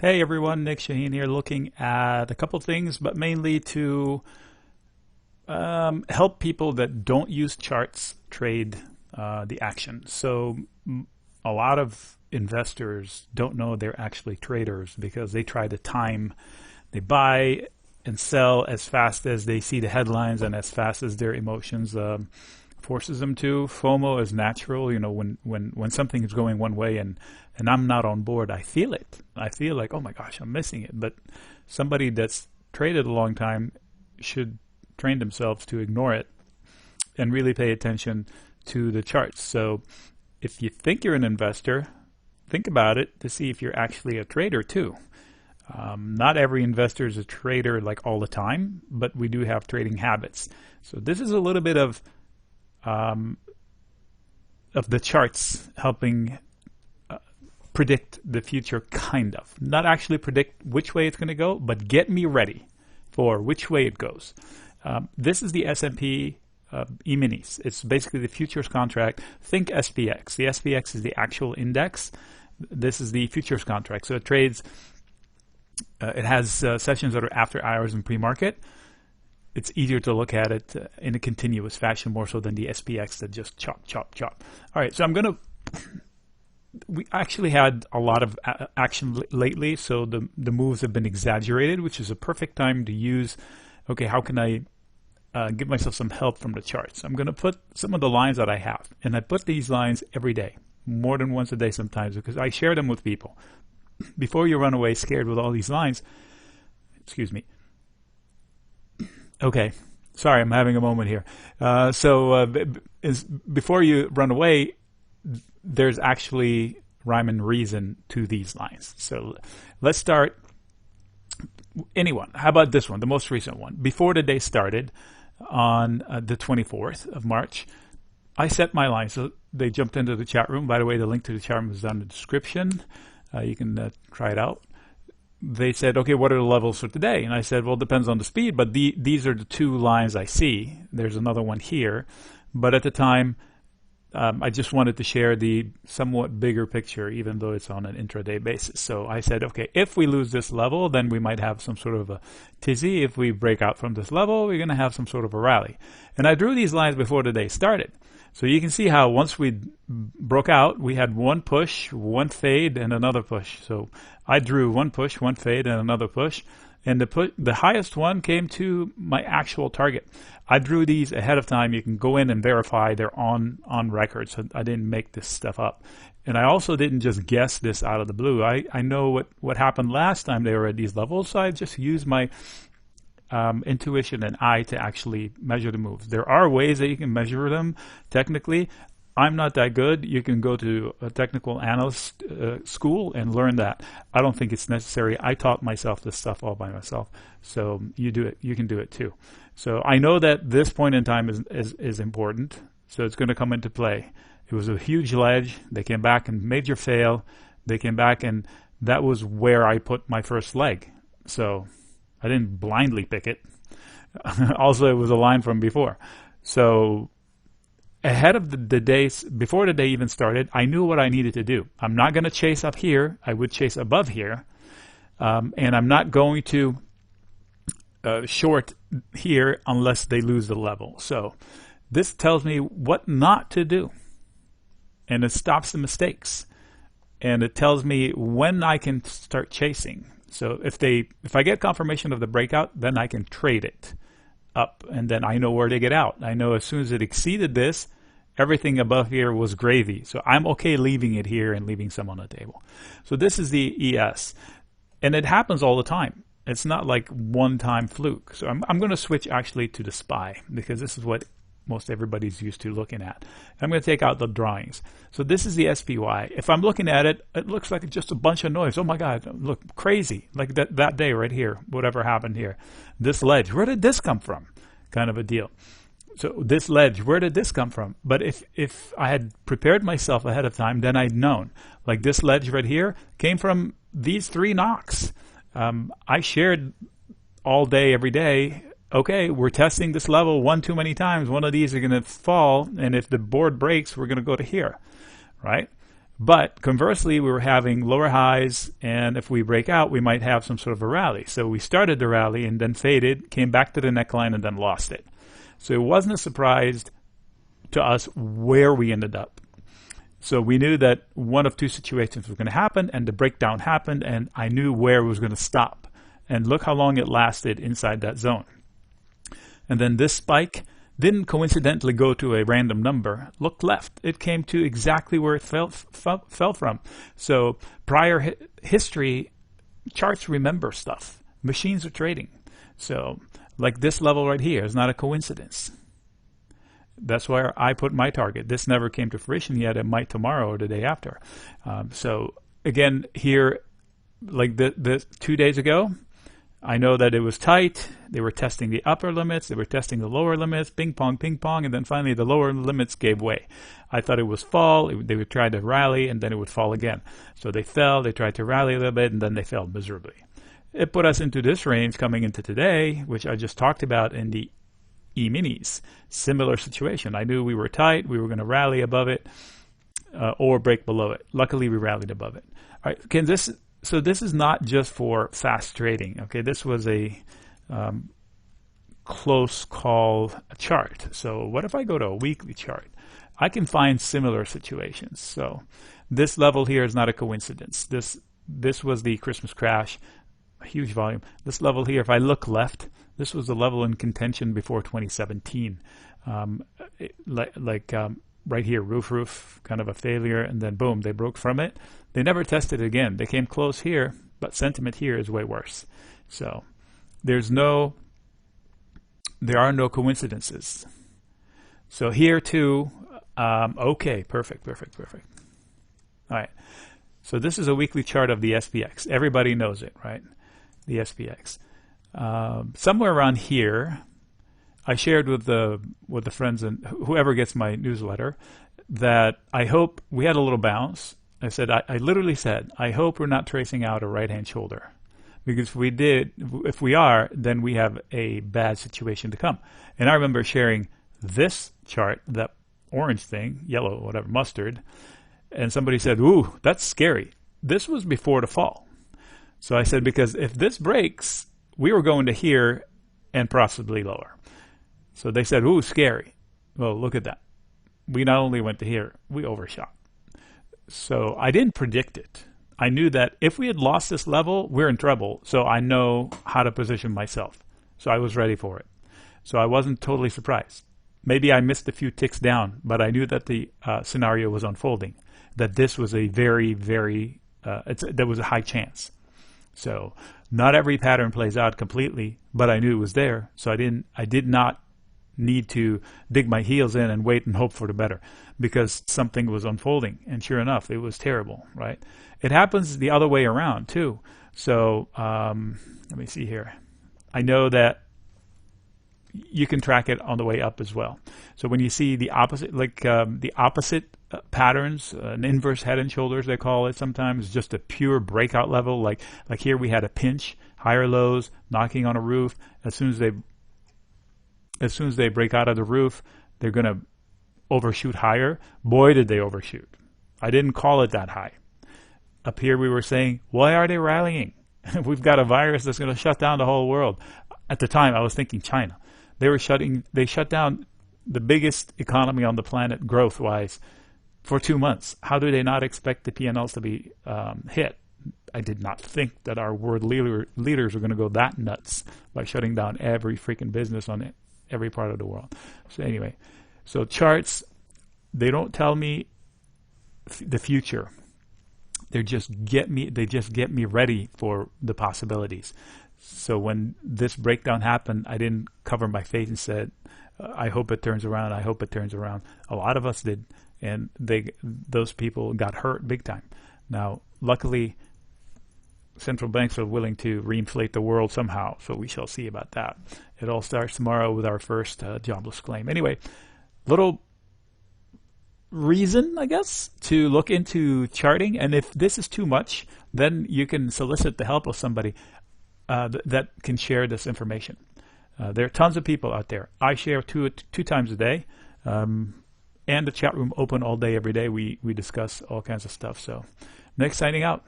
Hey everyone, Nick Shaheen here, looking at a couple things, but mainly to help people that don't use charts trade the action. A lot of investors don't know they're actually traders because they try to time, they buy and sell as fast as they see the headlines and as fast as their emotions forces them to. FOMO is natural, when something is going one way and I'm not on board, I feel it. I feel like, oh my gosh, I'm missing it. But somebody that's traded a long time should train themselves to ignore it and really pay attention to the charts. So if you think you're an investor, think about it to see if you're actually a trader too. Not every investor is a trader like all the time, but we do have trading habits. So this is a little bit of the charts helping predict the future, kind of. Not actually predict which way it's going to go, but get me ready for which way it goes. This is the S&P E-minis. It's basically the futures contract. Think SPX. The SPX is the actual index. This is the futures contract. So it trades, it has sessions that are after hours and pre-market. It's easier to look at it in a continuous fashion more so than the SPX that just chop, chop, chop. All right, so we actually had a lot of action lately, so the moves have been exaggerated, which is a perfect time to use, okay, how can I give myself some help from the charts? I'm going to put some of the lines that I have, and I put these lines every day, more than once a day sometimes, because I share them with people. Before you run away scared with all these lines, excuse me. Okay, sorry, I'm having a moment here. Before you run away, there's actually rhyme and reason to these lines. So let's start. How about this one, the most recent one? Before the day started on the 24th of March, I set my line. So they jumped into the chat room. By the way, the link to the chat room is down in the description. You can try it out. They said, okay, what are the levels for today? And I said, well, it depends on the speed, but these are the two lines I see. There's another one here. But at the time, I just wanted to share the somewhat bigger picture, even though it's on an intraday basis. So I said, okay, if we lose this level, then we might have some sort of a tizzy. If we break out from this level, we're going to have some sort of a rally. And I drew these lines before the day started. So you can see how once we broke out, we had one push, one fade, and another push. So I drew one push, one fade, and another push. And the highest one came to my actual target. I drew these ahead of time. You can go in and verify they're on record. So I didn't make this stuff up. And I also didn't just guess this out of the blue. I know what happened last time they were at these levels. So I just used my intuition and eye to actually measure the moves. There are ways that you can measure them technically. I'm not that good. You can go to a technical analyst school and learn that. I don't think it's necessary. I taught myself this stuff all by myself. So you do it. You can do it too. So I know that this point in time is important. So it's going to come into play. It was a huge ledge. They came back and major fail. They came back, and that was where I put my first leg. So I didn't blindly pick it. Also, it was a line from before. So ahead of the days, before the day even started, I knew what I needed to do. I'm not going to chase up here. I would chase above here. And I'm not going to short here unless they lose the level. So this tells me what not to do. And it stops the mistakes. And it tells me when I can start chasing. So if I get confirmation of the breakout, then I can trade it up, and then I know where to get out. I know as soon as it exceeded this, everything above here was gravy. So I'm okay leaving it here and leaving some on the table. So this is the ES, and it happens all the time. It's not like one-time fluke. So I'm going to switch actually to the SPY because this is what most everybody's used to looking at. I'm going to take out the drawings. So this is the SPY. If I'm looking at it, it looks like it's just a bunch of noise. Oh my God, look, crazy. Like that day right here, whatever happened here. This ledge, where did this come from? Kind of a deal. So this ledge, where did this come from? But if I had prepared myself ahead of time, then I'd known. Like this ledge right here came from these three knocks. I shared all day, every day, okay, we're testing this level one too many times. One of these are going to fall, and if the board breaks, we're going to go to here, right? But conversely, we were having lower highs, and if we break out, we might have some sort of a rally. So we started the rally and then faded, came back to the neckline, and then lost it. So it wasn't a surprise to us where we ended up. So we knew that one of two situations was going to happen, and the breakdown happened, and I knew where it was going to stop. And look how long it lasted inside that zone. And then this spike didn't coincidentally go to a random number. Look left. It came to exactly where it fell from. So prior history, charts remember stuff. Machines are trading. So like this level right here is not a coincidence. That's where I put my target. This never came to fruition yet. It might tomorrow or the day after. So again, here, like the 2 days ago, I know that it was tight. They were testing the upper limits. They were testing the lower limits, ping pong, and then finally the lower limits gave way. I thought it was fall. They would try to rally, and then it would fall again. So they fell. They tried to rally a little bit, and then they fell miserably. It put us into this range coming into today, which I just talked about in the E-minis. Similar situation. I knew we were tight. We were going to rally above it or break below it. Luckily, we rallied above it. All right, so this is not just for fast trading. Okay, this was a close call chart. So what if I go to a weekly chart? I can find similar situations. So this level here is not a coincidence. This was the Christmas crash, a huge volume. This level here, if I look left, this was the level in contention before 2017. Right here, roof, kind of a failure, and then boom, they broke from it. They never tested it again. They came close here, but sentiment here is way worse. So there are no coincidences. So here too, okay, perfect. All right. So this is a weekly chart of the SPX. Everybody knows it, right? The SPX. Somewhere around here, I shared with the friends and whoever gets my newsletter that I hope we had a little bounce. I said, I literally said, I hope we're not tracing out a right-hand shoulder, because if we are, then we have a bad situation to come. And I remember sharing this chart, that orange thing, yellow, whatever, mustard, and somebody said, ooh, that's scary. This was before the fall. So I said, because if this breaks, we were going to here and possibly lower. So they said, ooh, scary. Well, look at that. We not only went to here, we overshot. So I didn't predict it. I knew that if we had lost this level, we're in trouble. So I know how to position myself. So I was ready for it. So I wasn't totally surprised. Maybe I missed a few ticks down, but I knew that the scenario was unfolding, that this was a very, very, there was a high chance. So not every pattern plays out completely, but I knew it was there. So I did not need to dig my heels in and wait and hope for the better, because something was unfolding. And sure enough, it was terrible, right? It happens the other way around too. So let me see here. I know that you can track it on the way up as well. So when you see the opposite, the opposite patterns, an inverse head and shoulders, they call it sometimes, just a pure breakout level. Like here we had a pinch, higher lows, knocking on a roof. As soon as they break out of the roof, they're going to overshoot higher. Boy, did they overshoot. I didn't call it that high. Up here we were saying, why are they rallying? We've got a virus that's going to shut down the whole world. At the time, I was thinking China. They shut down the biggest economy on the planet growth-wise for 2 months. How do they not expect the P&Ls to be hit? I did not think that our world leaders were going to go that nuts by shutting down every freaking business on every part of the world. So anyway, so charts, they don't tell me the future. They just get me ready for the possibilities. So when this breakdown happened, I didn't cover my face and said, I hope it turns around. I hope it turns around. A lot of us did, and those people got hurt big time. Now, luckily, central banks are willing to reinflate the world somehow, so we shall see about that. It all starts tomorrow with our first jobless claim. Anyway, little reason, I guess, to look into charting, and if this is too much, then you can solicit the help of somebody that can share this information. There are tons of people out there. I share two times a day. and the chat room open all day, every day. We discuss all kinds of stuff. So, Nick signing out.